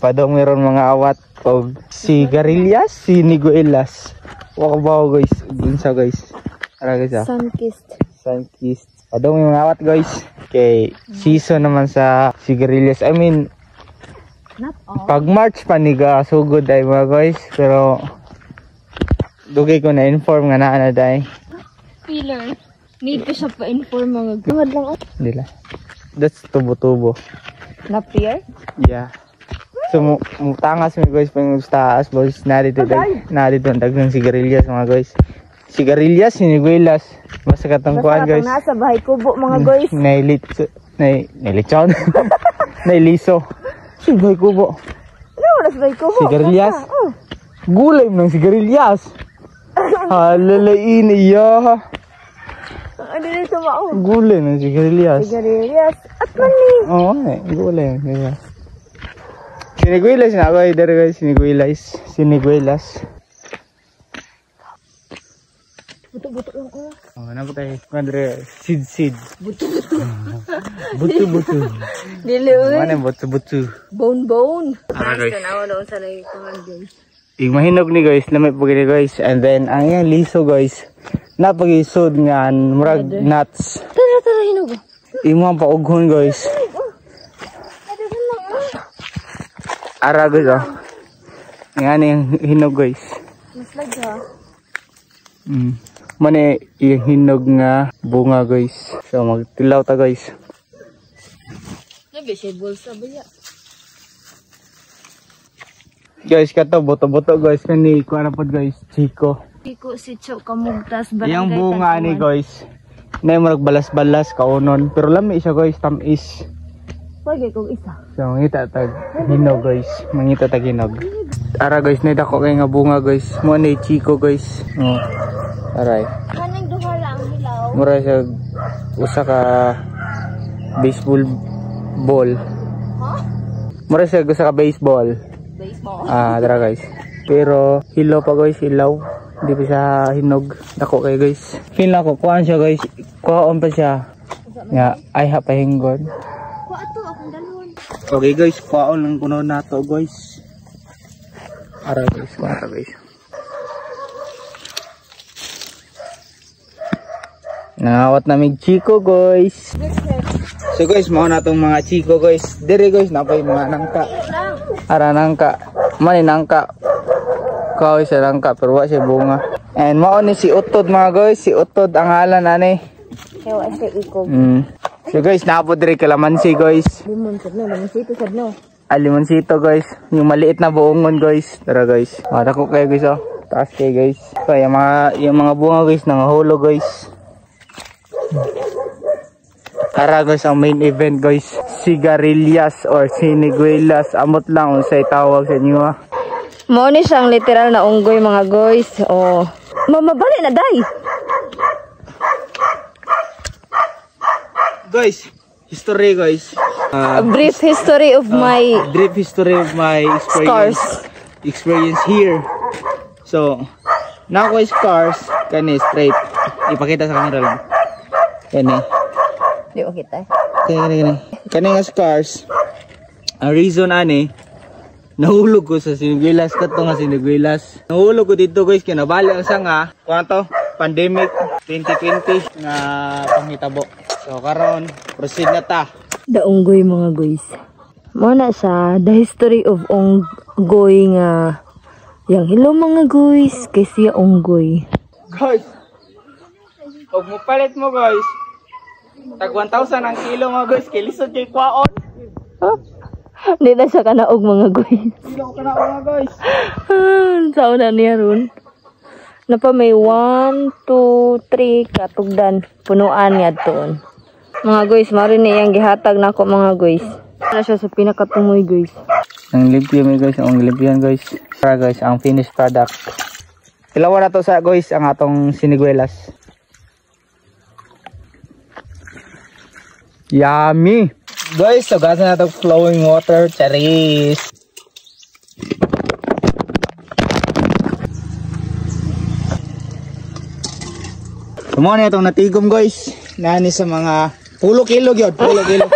Padong meron mga awat o sigarilyas, siniguelas. Waka ba guys? Bunsa guys. Ara guys ah. Sunkissed. Padong may mga awat guys. Okay, season naman sa sigarilyas. I mean, pag March paniga sugod ay mga guys. Pero dugay ko na inform nga naa na day. Filler. Need ko siya pa-inform mga gawad lang. Dila. That's tubo-tubo. Napier? Yeah. So mutangas mi guys pang taas boys narito ang daghang sigarilyas mga guys. Sigarilyas siniguelas. Basta katong kuan guys. Nasa bahay kubo mga guys. Nailitson. Nailiso. Si bahay kubo. Ano oras bahay kubo? Sigarilyas. Gulay ng sigarilyas. Halalain iya. Ano dito mao? Gulay ng sigarilyas. Sigarilyas. At mani. Oo, gulay ng sigarilyas. Siniguelas na ako either guys. Siniguelas. Buto-buto lang ako. Oh, ano tayo? Andre, seed. Buto. Dili uy. Ano yung buto? Bone. Ah, guys. Tanaw doon sa nagpangan guys. Mahinog ni guys, lamay po gini guys. And then, ang yung liso guys, napag-isod nga, murag nuts. Tara, hinog. Imong paughon guys. Ara guys oh. Nga yung hinog guys. Mas lagha. Mane yung hinog nga bunga guys. So magtilaw ta guys. Nabi siya bulsa ba ya? Guys kato boto-boto guys kani kuan pod guys Chico. Chico si Cho Kamugtas barangay. Yang bunga ni guys. Nay murag balas-balas kaunon pero lami siya guys tamis. Pwede kong isa. So mangita tag hinog guys. Mangita tag hinog. Ara guys nay dako kay nga bunga guys. Mo ni Chico guys. Oh. Aray. Kanang duha lang hilaw. Mura siya usa ka baseball ball. Huh? Mura siya usa ka baseball. Dara guys. Pero hilaw pa guys, hilaw. Hindi pa siya hinog. Dako kay guys. Feel na ko kuan siya guys. Kuhaon pa siya. Nga ay hapahinggon. Kuha to akong dalhon. Okay guys, kuhaon lang kuno nato guys. Ara guys, kuha ta guys. Nangawat namig Chico guys. So guys, mao na tong mga Chico guys. Dire guys, napay mga nangka. Ara nangka. Mani nangka. Kaoy sa nangka pero wa siya bunga. And mao ni si Utod mga guys. Si Utod ang halan ani. Ewa siya ikog. So guys, naapod dire kalamansi guys. Limonsito sadno. Limonsito guys. Yung maliit na buongon guys. Tara guys. Dako kayo guys oh. Taas kayo guys. So yung mga bunga guys nangahulo guys. Tara guys, ang main event guys, sigarilyas or siniguelas. Amot lang unsay tawag sa inyo ha. Mo ni siyang literal na unggoy mga guys. Oh. Mamabali na day. Guys, history guys. A brief history of my experience here. So, now guys, scars kani straight. Ipakita sa camera lang. Kani. Di mo kita. Kani nga scars. Ang reason ani, nahulog ko sa siniguelas kato nga siniguelas. Nahulog ko dito guys kaya nabali ang sanga. Kuanto? Pandemic 2020 nga panghitabo. So karon proceed na ta. The unggoy mga guys. Mo na sa the history of unggoy nga. Yang hello mga guys, kay siya unggoy. Guys. Og mo palit mo guys. Tag 1,000 ang kilo mga guys, kay lisod kay kwaon. Hindi na siya kanaog mga guys. Hindi ako kanaog mga guys. Saan na niya ron? Napa may 1, 2, 3 katugdan. Punuan nga doon. Mga guys, marin na iyang gihatag na ako mga guys. Ano siya sa pinakatumoy guys. Ang limpyo may guys, ang limpyan guys. Para guys, ang finished product. Ilawan na to sa guys, ang atong siniguelas. Yummy! Guys, so gasa na itong flowing water. Charis! Kumuha na itong natigom guys. Nani sa mga pulo kilo yun. Pulo kilo.